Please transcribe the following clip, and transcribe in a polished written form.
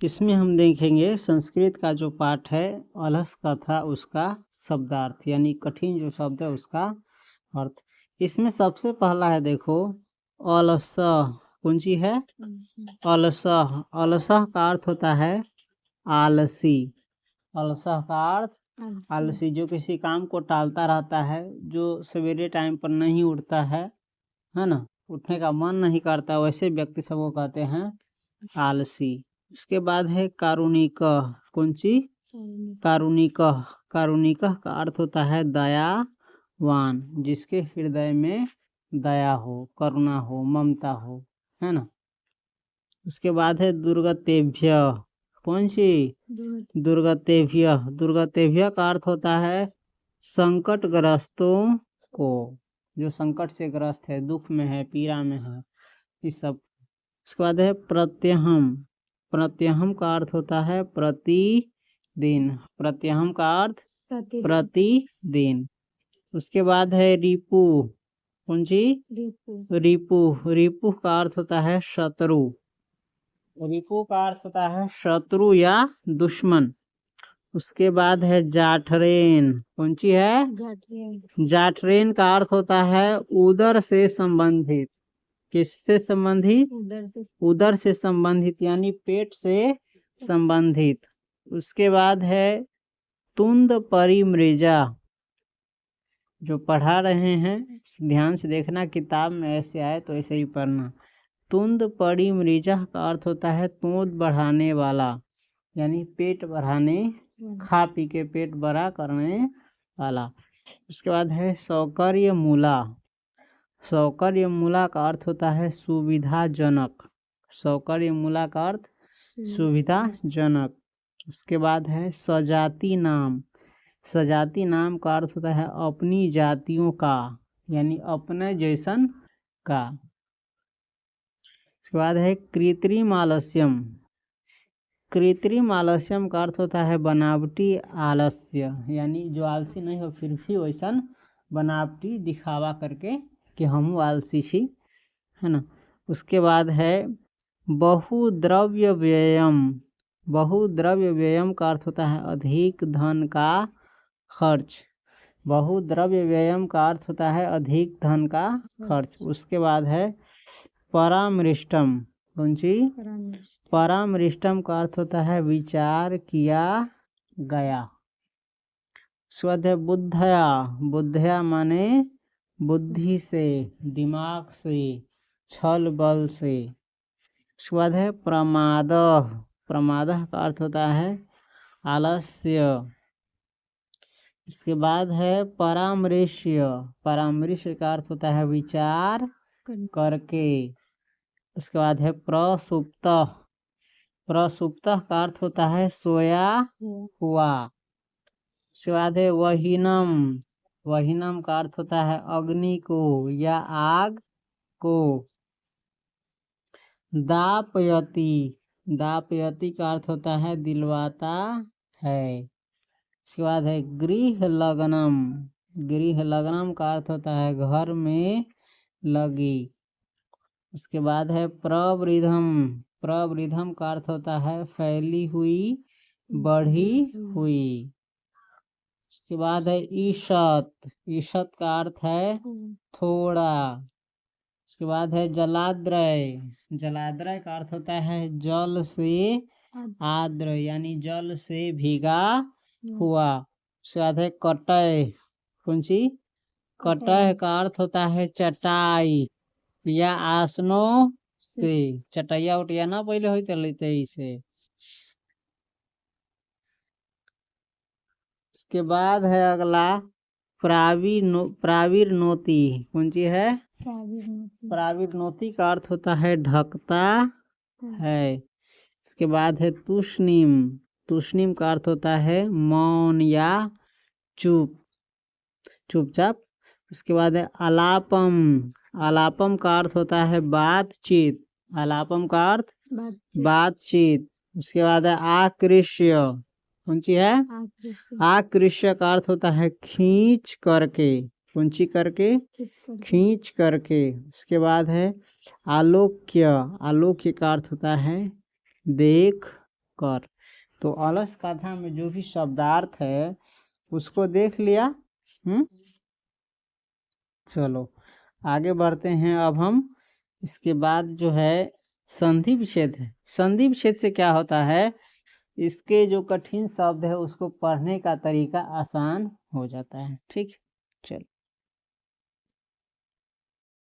इसमें हम देखेंगे संस्कृत का जो पाठ है अलस कथा उसका शब्दार्थ यानी कठिन जो शब्द है उसका अर्थ। इसमें सबसे पहला है देखो अलस। कौन सी है? अलस। अलस का अर्थ होता है आलसी। अलस का अर्थ आलसी, जो किसी काम को टालता रहता है, जो सवेरे टाइम पर नहीं उठता है ना, उठने का मन नहीं करता, वैसे व्यक्ति सबको कहते हैं आलसी। उसके बाद है कारुणिक। कौन सी? कारुणिक। कारुणिक का अर्थ होता है दयावान, जिसके हृदय में दया हो, करुणा हो, ममता हो, है ना। उसके बाद है दुर्गतेभ्य। कौन सी? दुर्गतेभ्य। दुर्गतेभ्य का अर्थ होता है संकटग्रस्तों को, जो संकट से ग्रस्त है, दुख में है, पीड़ा में है, इस सब। उसके बाद है प्रत्यहम। प्रत्यहम का अर्थ होता है प्रतिदिन। प्रत्यहम का अर्थ प्रतिदिन। उसके बाद है रिपु। कौन सी? रिपु। रिपु का अर्थ होता है शत्रु। रिपु का अर्थ होता है शत्रु या दुश्मन। उसके बाद है जाठरेन। कौन सी है? जाठरेन का अर्थ होता है उदर से संबंधित। किससे संबंधित? उदर से संबंधित यानी पेट से संबंधित। उसके बाद है तुंद परिमृजा। जो पढ़ा रहे हैं ध्यान से देखना, किताब में ऐसे आए तो ऐसे ही पढ़ना। तुंद परिमृजा का अर्थ होता है तूंद बढ़ाने वाला, यानी पेट बढ़ाने, खा पी के पेट बड़ा करने वाला। उसके बाद है सौकर्य मूला। सौकर्य मूला का अर्थ होता है सुविधाजनक। सौकर्य मूला का अर्थ सुविधाजनक। उसके बाद है सजाति नाम। सजाति नाम का अर्थ होता है अपनी जातियों का, यानी अपने जैसन का। उसके बाद है कृत्रिम आलस्यम। कृत्रिम आलस्यम का अर्थ होता है बनावटी आलस्य, यानी जो आलसी नहीं हो फिर भी वैसन बनावटी दिखावा करके कि हम आलसी छी, है ना। उसके बाद है बहुद्रव्य व्ययम। बहुद्रव्य व्ययम का अर्थ होता है अधिक धन का खर्च। बहुद्रव्य व्ययम का अर्थ होता है अधिक धन का खर्च। उसके बाद है परामृष्टम। कौन सी? परामृष्टम का अर्थ होता है विचार किया गया। उसके बाद है बुद्धया। बुद्धया माने बुद्धि से, दिमाग से, छल बल से। उसके बाद है प्रमाद। प्रमाद का अर्थ होता है आलस्य। इसके बाद है परामृष्य। परामृष्य का अर्थ होता है विचार करके। उसके बाद है प्रसुप्त। प्रसुप्त का अर्थ होता है सोया हुआ। उसके बाद है वहीनम। वहीनम का अर्थ होता है अग्नि को या आग को। दापयति। दापयति का अर्थ होता है दिलवाता है। उसके बाद है गृह लग्नम। गृह लग्नम का अर्थ होता है घर में लगी। उसके बाद है प्रवृद्धम। प्रवृद्धम का अर्थ होता है फैली हुई, बढ़ी हुई। उसके बाद है ईशत। ईशत का अर्थ है थोड़ा। उसके बाद है जलाद्रय। जलाद्रय का अर्थ होता है जल से आद्र, यानी जल से भीगा हुआ। उसके बाद है कटय। कौन सी? कटय का अर्थ होता है चटाई या आसनों से। चटैया उटैया ना पहले होते लेते इसे। उसके बाद है अगला प्रावीर्नोति। कौन सी है? प्रावीर्नोति का अर्थ होता है ढकता है। इसके बाद है तुष्णिम। तुष्णिम का अर्थ होता है मौन या चुप, चुपचाप। उसके बाद है आलापम। आलापम का अर्थ होता है बातचीत। आलापम का अर्थ बातचीत। उसके बाद है आकृष्य। कौन सी है? आकृष्य का अर्थ होता है खींच करके। कौन सी करके? खींच करके। उसके बाद है आलोक्य। आलोक्य का अर्थ होता है देख कर। तो अलस कथा में जो भी शब्दार्थ है उसको देख लिया। चलो आगे बढ़ते हैं। अब हम इसके बाद जो है संधि विच्छेद है। संधि विच्छेद से क्या होता है, इसके जो कठिन शब्द है उसको पढ़ने का तरीका आसान हो जाता है। ठीक, चलो।